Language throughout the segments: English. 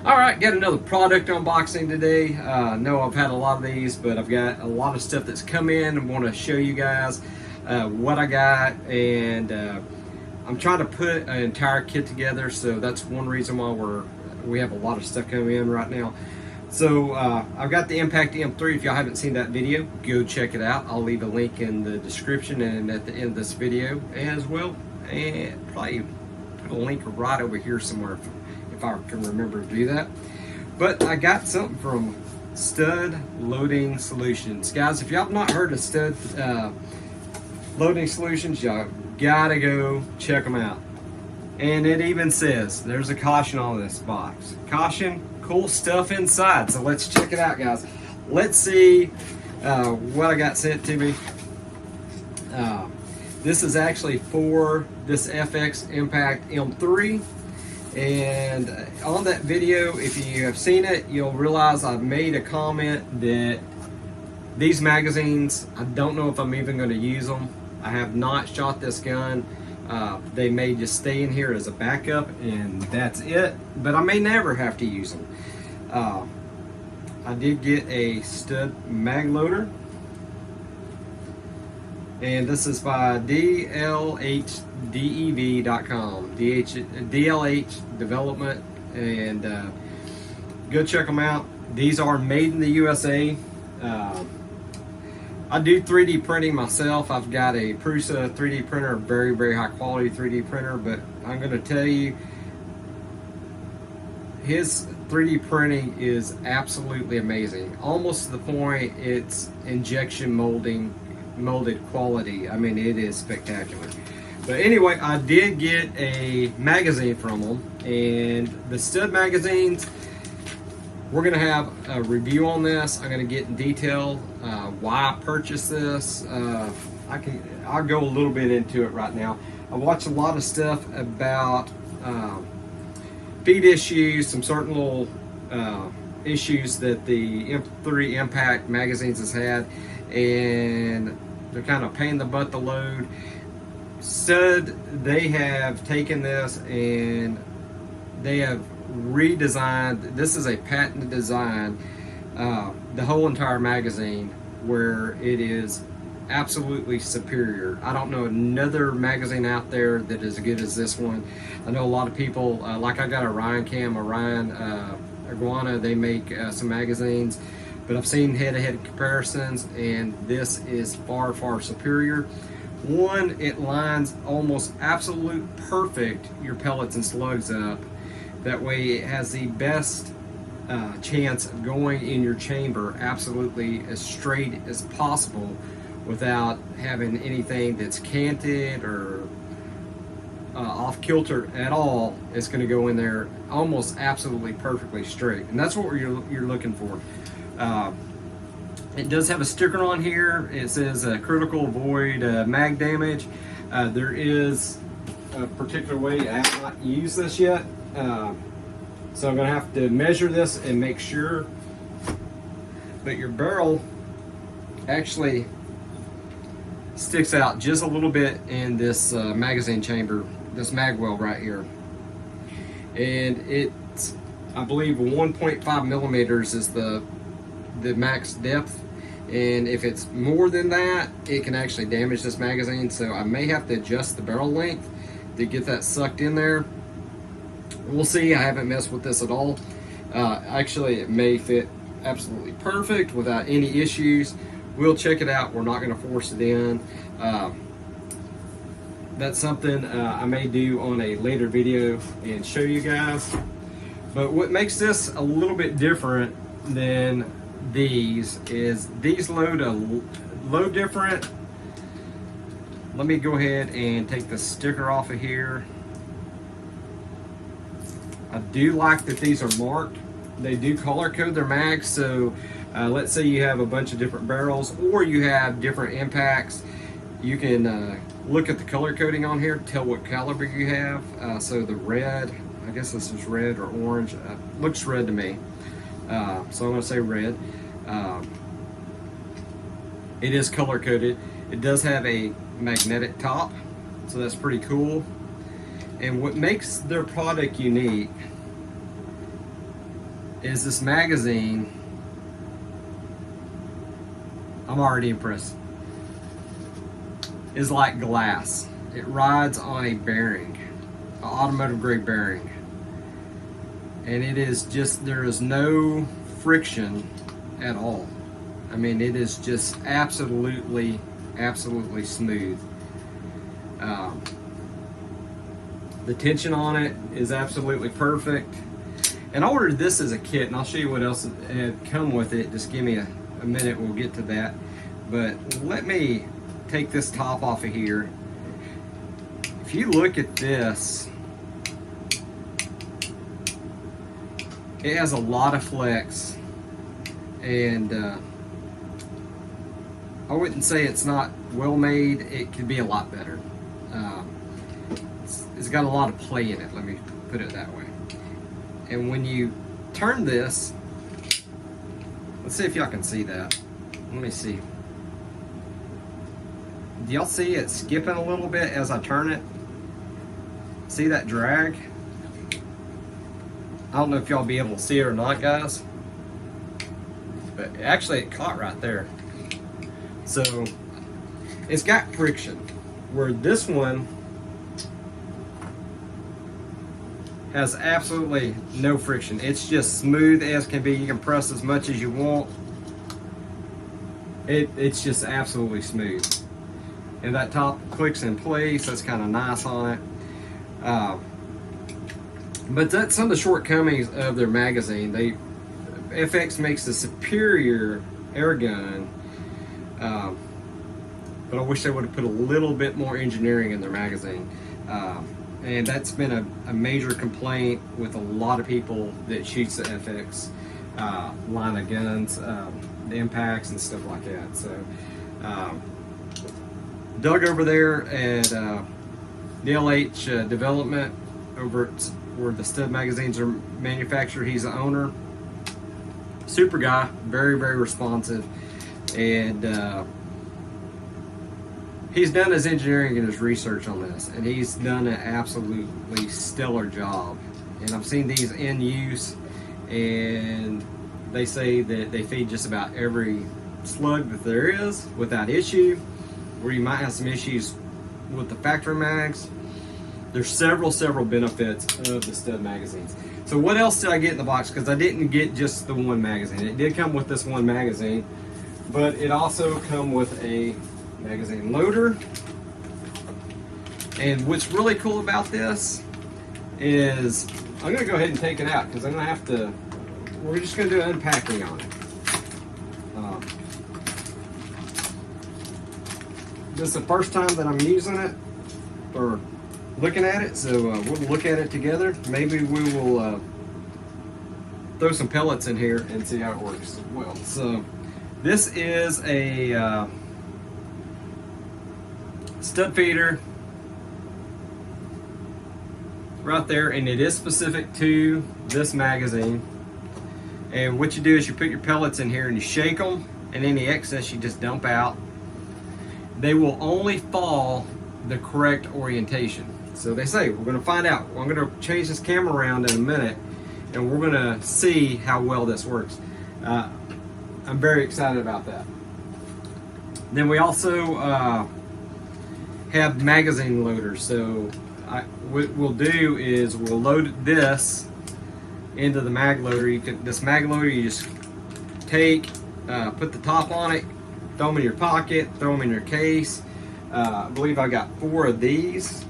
Alright, got another product unboxing today. No, I've had a lot of these, but I've got a lot of stuff that's come in and want to show you guys what I got. And I'm trying to put an entire kit together, so that's one reason why we have a lot of stuff coming in right now. So I've got the Impact M3. If y'all haven't seen that video, go check it out. I'll leave a link in the description and at the end of this video as well. And probably put a link right over here somewhere if I can remember to do that. But I got something from Stud Loading Solutions. Guys, if y'all have not heard of Stud Loading Solutions, y'all gotta go check them out. And it even says, there's a caution on this box. Caution, cool stuff inside. So let's check it out, guys. Let's see what I got sent to me. This is actually for this FX Impact M3. And on that video, if you have seen it, you'll realize I've made a comment that these magazines, I don't know if I'm even going to use them. I have not shot this gun. They may just stay in here as a backup and that's it, but I may never have to use them. I did get a Stud mag loader, and this is by DLHDEV.com, DLH Development, and go check them out. These are made in the USA. I do 3D printing myself. I've got a Prusa 3D printer, very, very high quality 3D printer, but I'm going to tell you, his 3D printing is absolutely amazing. Almost to the point it's injection molded quality. I mean, it is spectacular. But anyway, I did get a magazine from them, and the Stud magazines, we're going to have a review on this. I'm going to get in detail why I purchased this. I'll go a little bit into it right now. I watched a lot of stuff about feed issues, some certain little issues that the M3 Impact magazines has had, and they're kind of pain in the butt to load. Stud, they have taken this and they have redesigned. This is a patented design, the whole entire magazine, where it is absolutely superior. I don't know another magazine out there that is as good as this one. I know a lot of people, like I got a Ryan Iguana, they make some magazines, but I've seen head-to-head comparisons, and this is far, far superior. One, it lines almost absolute perfect your pellets and slugs up. That way it has the best chance of going in your chamber absolutely as straight as possible without having anything that's canted or off kilter at all. It's going to go in there almost absolutely perfectly straight, and that's what you're looking for. It does have a sticker on here. It says critical avoid mag damage. There is a particular way. I have not used this yet, so I'm going to have to measure this and make sure. But your barrel actually sticks out just a little bit in this magazine chamber, this mag well right here, and it's, I believe, 1.5 millimeters is the max depth, and if it's more than that, it can actually damage this magazine. So I may have to adjust the barrel length to get that sucked in there. We'll see. I haven't messed with this at all. Actually, it may fit absolutely perfect without any issues. We'll check it out. We're not going to force it in. That's something I may do on a later video and show you guys. But what makes this a little bit different than these is these load different. Let me go ahead and take the sticker off of here. I do like that these are marked. They do color code their mags, so let's say you have a bunch of different barrels or you have different impacts, you can look at the color coding on here, tell what caliber you have. So the red, I guess this is red or orange, looks red to me, so I'm going to say red. It is color coded. It does have a magnetic top, so that's pretty cool. And what makes their product unique is this magazine. I'm already impressed. Is like glass. It rides on a bearing, an automotive grade bearing, and it is just, there is no friction at all. I mean, it is just absolutely smooth. The tension on it is absolutely perfect. And I ordered this as a kit, and I'll show you what else had come with it. Just give me a minute, we'll get to that. But let me take this top off of here. If you look at this, it has a lot of flex, and I wouldn't say it's not well made. It could be a lot better. It's got a lot of play in it, let me put it that way. And when you turn this, let's see if y'all can see that. Let me see. Do y'all see it skipping a little bit as I turn it? See that drag? I don't know if y'all be able to see it or not, guys, but actually it caught right there. So it's got friction, where this one has absolutely no friction. It's just smooth as can be. You can press as much as you want. It's just absolutely smooth. And that top clicks in place. That's kind of nice on it. But that's some of the shortcomings of their magazine. FX makes a superior air gun, but I wish they would have put a little bit more engineering in their magazine. And that's been a major complaint with a lot of people that shoots the FX line of guns, the impacts and stuff like that. So Doug over there at DLH Development, over at where the stud magazines are manufactured, he's the owner. Super guy, very responsive, and he's done his engineering and his research on this, and he's done an absolutely stellar job. And I've seen these in use, and they say that they feed just about every slug that there is without issue. Where you might have some issues with the factory mags, there's several benefits of the stud magazines. So what else did I get in the box? Because I didn't get just the one magazine. It did come with this one magazine, but it also come with a magazine loader. And what's really cool about this is, I'm gonna go ahead and take it out because I'm gonna have to, we're just gonna do an unpacking on it. This is the first time that I'm using it or looking at it, so we'll look at it together. Maybe we will throw some pellets in here and see how it works as well. So this is a stud feeder right there, and it is specific to this magazine. And what you do is you put your pellets in here and you shake them, and any excess you just dump out. They will only fall the correct orientation. So they say, we're going to find out. I'm going to change this camera around in a minute, and we're going to see how well this works. I'm very excited about that. Then we also have magazine loaders. So what we'll do is we'll load this into the mag loader. This mag loader you just take, put the top on it, throw them in your pocket, throw them in your case. I believe I got 4 of these,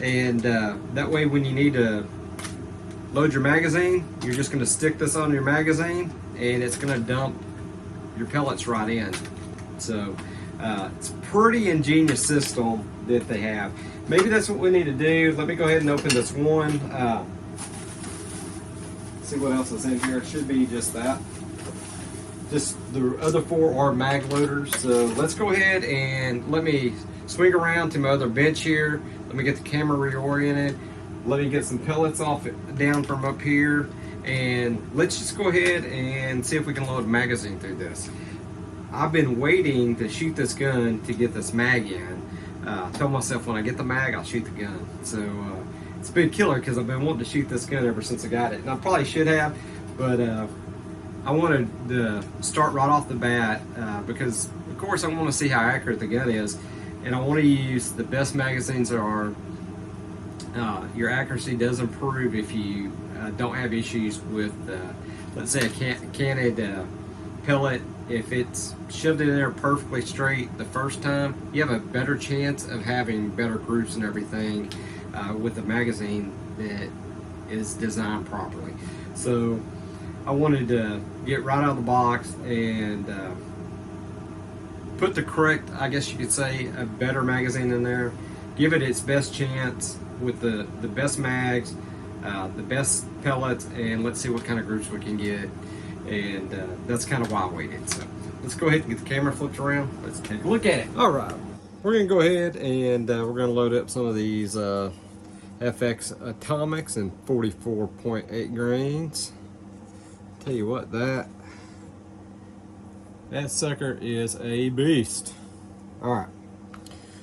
and that way when you need to load your magazine, you're just going to stick this on your magazine and it's going to dump your pellets right in. So it's a pretty ingenious system that they have. Maybe that's what we need to do. Let me go ahead and open this one. See what else is in here. It should be just that. Just the other 4 are mag loaders. So let's go ahead and let me swing around to my other bench here. Let me get the camera reoriented. Let me get some pellets down from up here, and let's just go ahead and see if we can load a magazine through this. I've been waiting to shoot this gun to get this mag in. I told myself when I get the mag, I'll shoot the gun. So it's been killer because I've been wanting to shoot this gun ever since I got it. And I probably should have, But I wanted to start right off the bat because, of course, I want to see how accurate the gun is, and I want to use the best magazines there are. Your accuracy does improve if you don't have issues with, let's say, a canned pellet. If it's shoved in there perfectly straight the first time, you have a better chance of having better grooves and everything with a magazine that is designed properly. So I wanted to get right out of the box and put the correct, I guess you could say, a better magazine in there, give it its best chance with the best mags, the best pellets, and let's see what kind of groups we can get. And that's kind of why I waited. So let's go ahead and get the camera flipped around. Let's take a look at it. All right, we're gonna go ahead and we're gonna load up some of these FX Atomics in 44.8 grains. Tell you what, that sucker is a beast. All right,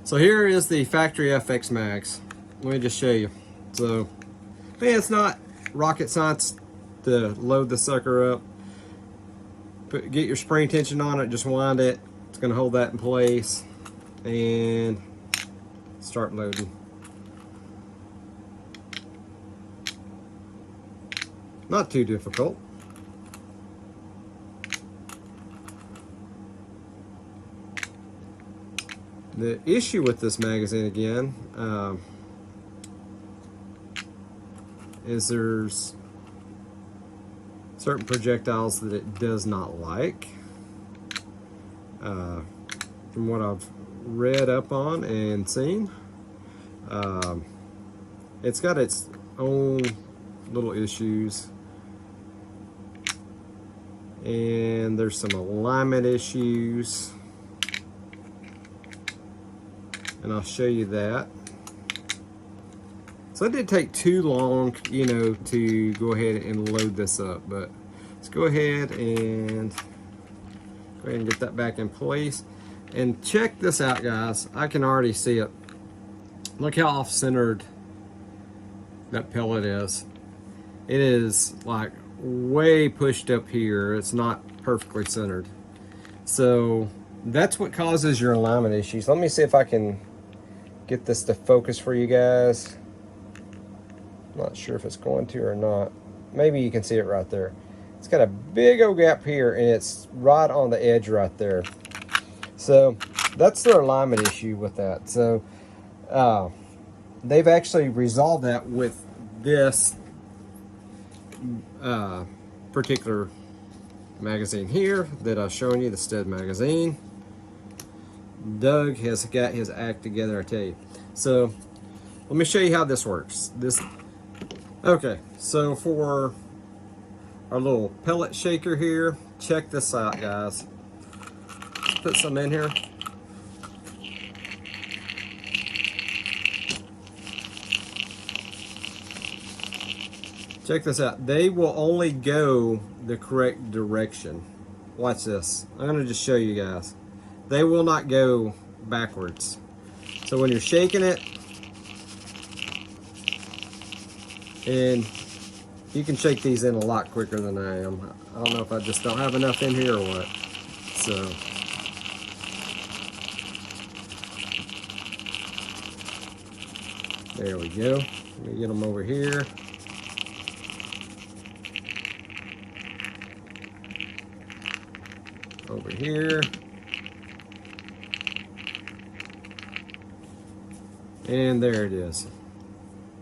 so here is the factory FX mags. Let me just show you. So, man, it's not rocket science to load the sucker up. Get your spring tension on it, just wind it. It's gonna hold that in place and start loading. Not too difficult. The issue with this magazine again is there's certain projectiles that it does not like. From what I've read up on and seen, it's got its own little issues, and there's some alignment issues, and I'll show you that. So it didn't take too long, you know, to go ahead and load this up, but let's go ahead and get that back in place. And check this out, guys. I can already see it. Look how off-centered that pellet is. It is like way pushed up here. It's not perfectly centered. So that's what causes your alignment issues. Let me see if I can get this to focus for you guys. Not sure if it's going to or not. Maybe you can see it right there. It's got a big old gap here, and it's right on the edge right there. So that's their alignment issue with that. So they've actually resolved that with this particular magazine here that I've shown you, the stud magazine. Doug has got his act together, I tell you. So let me show you how this works. Okay, so for our little pellet shaker here, check this out, guys. Let's put some in here. Check this out. They will only go the correct direction. Watch this. I'm going to just show you guys. They will not go backwards. So when you're shaking it, and you can shake these in a lot quicker than I am. I don't know if I just don't have enough in here or what. So there we go. Let me get them over here. Over here. And there it is.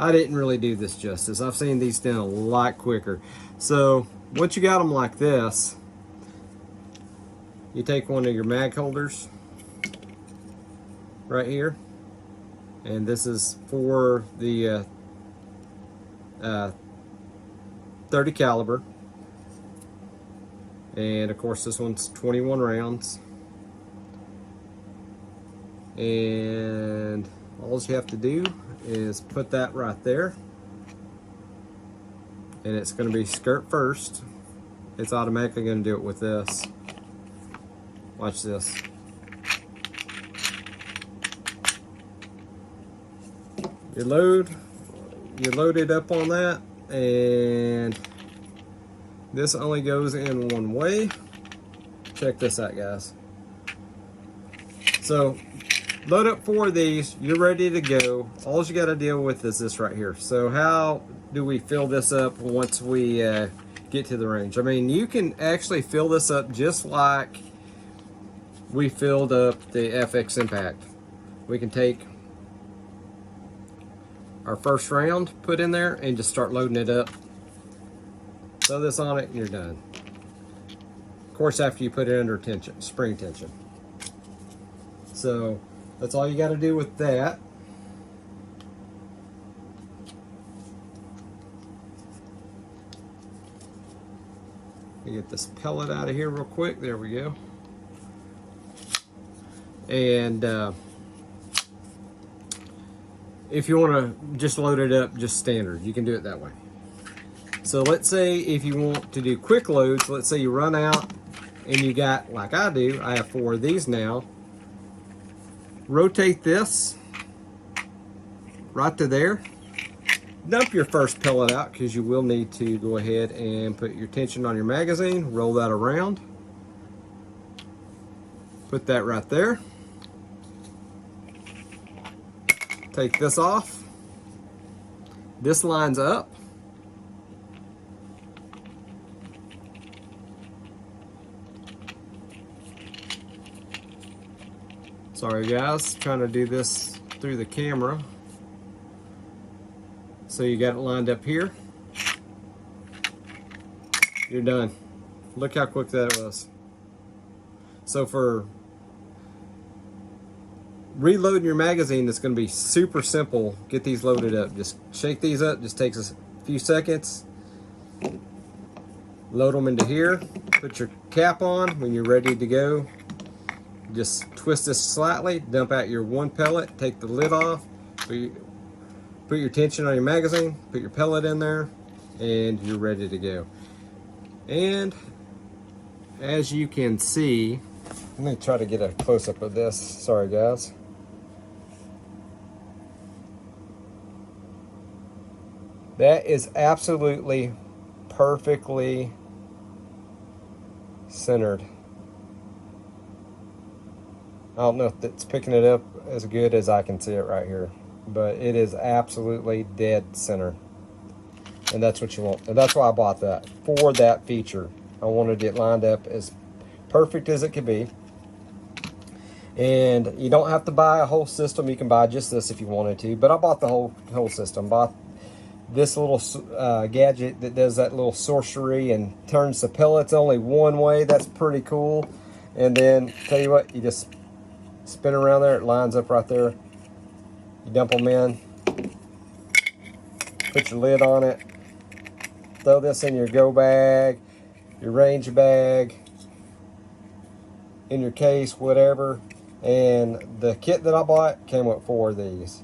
I didn't really do this justice. I've seen these done a lot quicker. So once you got them like this, you take one of your mag holders right here, and this is for the 30 caliber, and of course this one's 21 rounds, and all you have to do is put that right there, and it's going to be skirt first. It's automatically going to do it with this. Watch this. You load it up on that, and This only goes in one way. Check this out, guys. So load up 4 of these, you're ready to go. All you got to deal with is this right here. So how do we fill this up once we get to the range? I mean, you can actually fill this up just like we filled up the FX Impact. We can take our first round, put in there, and just start loading it up. Throw this on it and you're done. Of course, after you put it under tension, spring tension. So that's all you got to do with that. Let me get this pellet out of here real quick. There we go. And if you want to just load it up just standard, you can do it that way. So let's say if you want to do quick loads, let's say you run out and you got, like I do, I have 4 of these now. Rotate this right to there. Dump your first pellet out because you will need to go ahead and put your tension on your magazine. Roll that around. Put that right there. Take this off. This lines up. Sorry guys, trying to do this through the camera. So you got it lined up here. You're done. Look how quick that was. So for reloading your magazine, it's going to be super simple. Get these loaded up. Just shake these up. Just takes a few seconds. Load them into here. Put your cap on when you're ready to go. Just twist this slightly. Dump out your 1 pellet. Take the lid off. Put your tension on your magazine. Put your pellet in there. And you're ready to go. And as you can see, let me try to get a close-up of this. Sorry guys. That is absolutely perfectly centered. I don't know if it's picking it up as good as I can see it right here, but it is absolutely dead center. And that's what you want. And that's why I bought that, for that feature. I wanted it lined up as perfect as it could be. And you don't have to buy a whole system. You can buy just this if you wanted to. But I bought the whole system. Bought this little gadget that does that little sorcery and turns the pellets only one way. That's pretty cool. And then, tell you what, you just spin around there. It lines up right there. You dump them in. Put your lid on it. Throw this in your go bag, your range bag, in your case, whatever. And the kit that I bought came with 4 of these.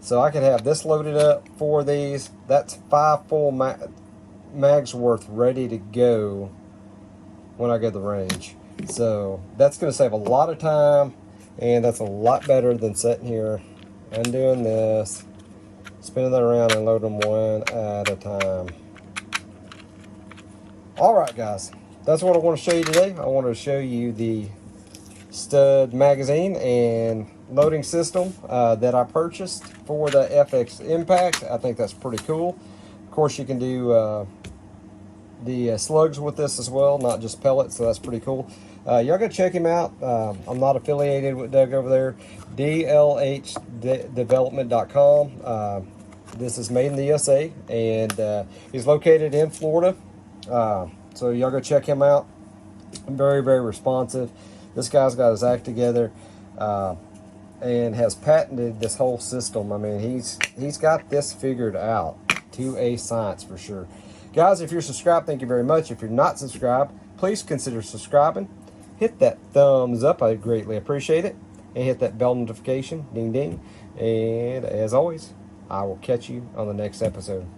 So I could have this loaded up, 4 of these. That's 5 full mags worth ready to go when I go to the range. So that's going to save a lot of time, and that's a lot better than sitting here undoing this, spinning that around and loading them one at a time. Alright guys, that's what I want to show you today. I wanted to show you the stud magazine and loading system that I purchased for the FX Impact. I think that's pretty cool. Of course, you can do the slugs with this as well, not just pellets, so that's pretty cool. Y'all go check him out. I'm not affiliated with Doug over there. DLHdevelopment.com. This is made in the USA, and he's located in Florida. So y'all go check him out. Very, very responsive. This guy's got his act together and has patented this whole system. I mean, he's got this figured out to a science for sure. Guys, if you're subscribed, thank you very much. If you're not subscribed, please consider subscribing. Hit that thumbs up. I greatly appreciate it. And hit that bell notification. Ding, ding. And as always, I will catch you on the next episode.